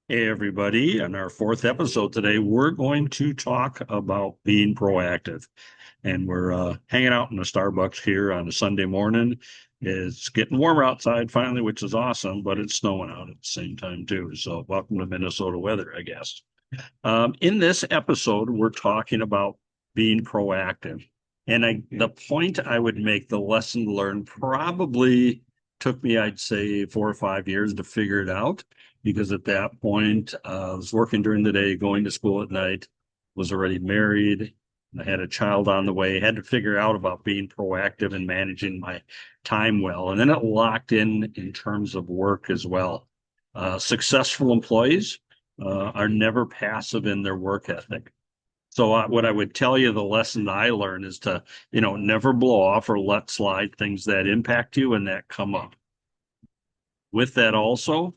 Hey, everybody. On our fourth episode today, we're going to talk about being proactive. And we're hanging out in the Starbucks here on a Sunday morning. It's getting warmer outside finally, which is awesome, but it's snowing out at the same time, too. So, welcome to Minnesota weather, I guess. In this episode, we're talking about being proactive. The point I would make, the lesson learned, probably took me, I'd say, 4 or 5 years to figure it out. Because at that point, I was working during the day, going to school at night, was already married. I had a child on the way, had to figure out about being proactive and managing my time well. And then it locked in terms of work as well. Successful employees are never passive in their work ethic. So what I would tell you, the lesson I learned is to, never blow off or let slide things that impact you and that come up. With that also,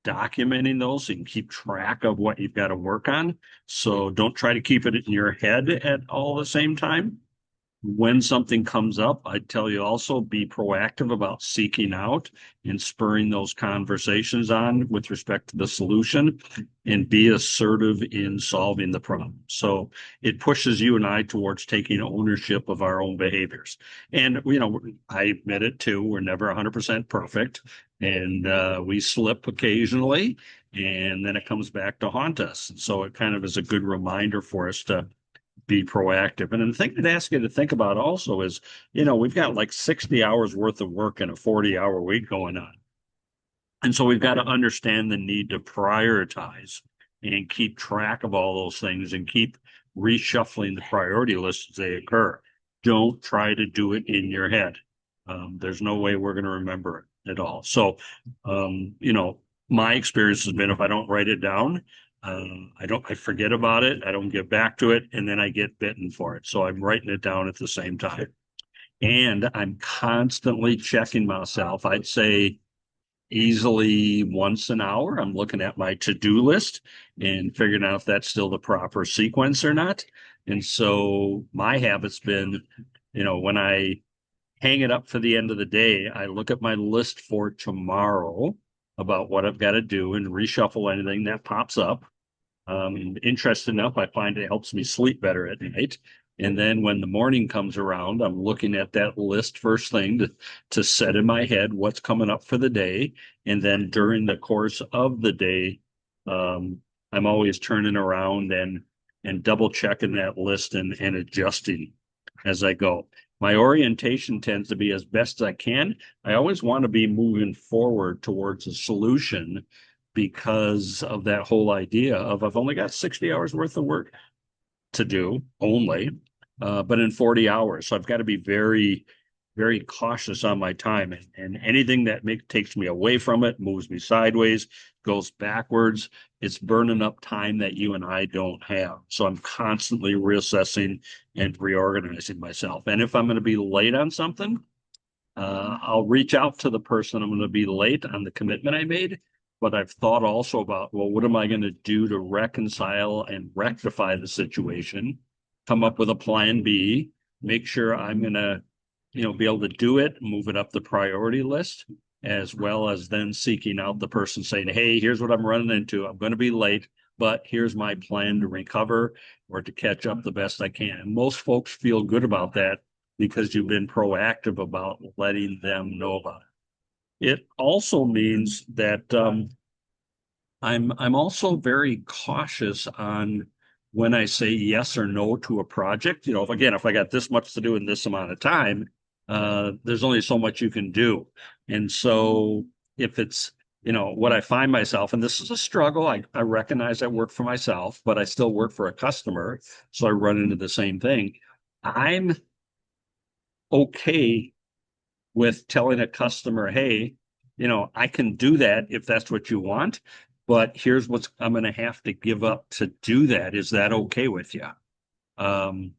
documenting those so you can keep track of what you've got to work on. So don't try to keep it in your head at all the same time. When something comes up, I tell you also be proactive about seeking out and spurring those conversations on with respect to the solution and be assertive in solving the problem. So it pushes you and I towards taking ownership of our own behaviors. And, I admit it too, we're never 100% perfect and we slip occasionally and then it comes back to haunt us. So it kind of is a good reminder for us to be proactive. And the thing I'd ask you to think about also is, we've got like 60 hours worth of work in a 40-hour week going on. And so we've got to understand the need to prioritize and keep track of all those things and keep reshuffling the priority list as they occur. Don't try to do it in your head. There's no way we're going to remember it at all. So, my experience has been if I don't write it down, I forget about it. I don't get back to it, and then I get bitten for it. So I'm writing it down at the same time. And I'm constantly checking myself. I'd say easily once an hour. I'm looking at my to-do list and figuring out if that's still the proper sequence or not. And so my habit's been, when I hang it up for the end of the day, I look at my list for tomorrow about what I've got to do and reshuffle anything that pops up. Interesting enough, I find it helps me sleep better at night. And then when the morning comes around, I'm looking at that list first thing to set in my head what's coming up for the day. And then during the course of the day, um, I'm always turning around and double checking that list and adjusting as I go. My orientation tends to be as best as I can. I always want to be moving forward towards a solution because of that whole idea of I've only got 60 hours worth of work to do only, but in 40 hours. So I've got to be very, very cautious on my time. And anything that takes me away from it, moves me sideways, goes backwards, it's burning up time that you and I don't have. So I'm constantly reassessing and reorganizing myself. And if I'm going to be late on something, I'll reach out to the person I'm going to be late on the commitment I made. But I've thought also about, well, what am I going to do to reconcile and rectify the situation? Come up with a plan B, make sure I'm going to, be able to do it, move it up the priority list, as well as then seeking out the person saying, hey, here's what I'm running into. I'm going to be late, but here's my plan to recover or to catch up the best I can. And most folks feel good about that because you've been proactive about letting them know about it. It also means that I'm also very cautious on when I say yes or no to a project. If I got this much to do in this amount of time, there's only so much you can do. And so if it's, what I find myself, and this is a struggle, I recognize I work for myself, but I still work for a customer. So I run into the same thing. I'm okay with telling a customer, hey, I can do that if that's what you want, but here's what I'm going to have to give up to do that. Is that okay with you? Um,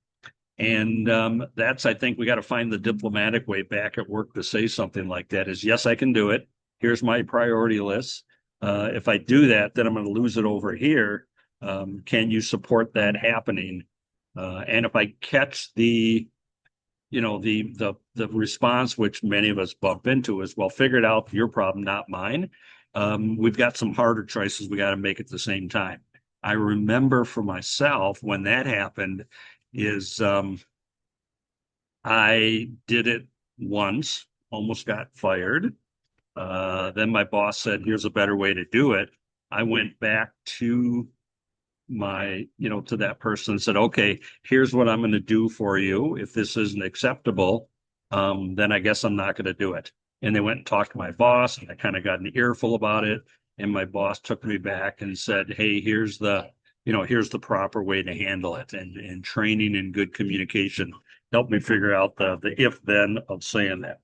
that's, I think we got to find the diplomatic way back at work to say something like that is, yes, I can do it. Here's my priority list. If I do that, then I'm going to lose it over here. Can you support that happening? And if I catch the the response which many of us bump into is, well, figure it out, your problem, not mine. We've got some harder choices we got to make at the same time. I remember for myself when that happened is I did it once, almost got fired. Then my boss said, here's a better way to do it. I went back to to that person and said, okay, here's what I'm going to do for you. If this isn't acceptable, then I guess I'm not going to do it. And they went and talked to my boss, and I kind of got an earful about it. And my boss took me back and said, hey, here's the proper way to handle it. And training and good communication helped me figure out the if then of saying that.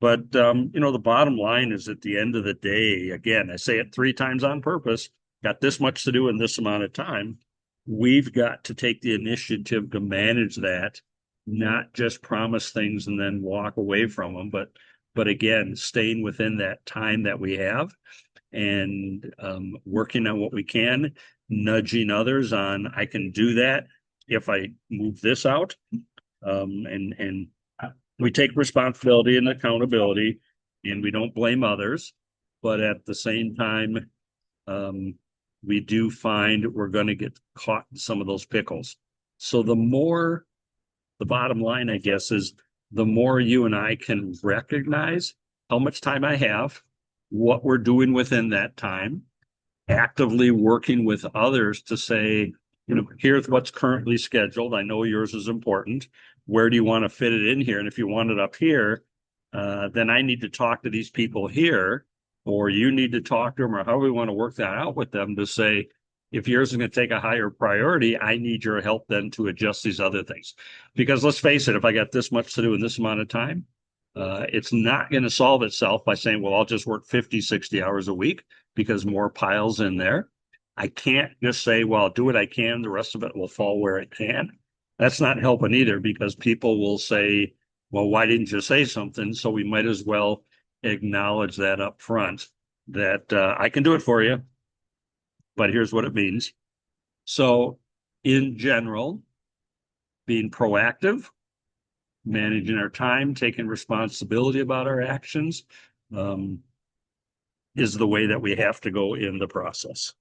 But the bottom line is at the end of the day, again, I say it 3 times on purpose, got this much to do in this amount of time. We've got to take the initiative to manage that, not just promise things and then walk away from them, but again, staying within that time that we have and working on what we can, nudging others on, I can do that if I move this out. And we take responsibility and accountability, and we don't blame others. But at the same time, we do find we're going to get caught in some of those pickles. So the bottom line, I guess, is the more you and I can recognize how much time I have, what we're doing within that time, actively working with others to say, here's what's currently scheduled. I know yours is important. Where do you want to fit it in here? And if you want it up here, then I need to talk to these people here, or you need to talk to them, or how we want to work that out with them to say, if yours is going to take a higher priority, I need your help then to adjust these other things. Because let's face it, if I got this much to do in this amount of time, it's not going to solve itself by saying, well, I'll just work 50, 60 hours a week because more piles in there. I can't just say, well, I'll do what I can. The rest of it will fall where it can. That's not helping either, because people will say, well, why didn't you say something? So we might as well acknowledge that up front, that I can do it for you, but here's what it means. So in general, being proactive, managing our time, taking responsibility about our actions, is the way that we have to go in the process.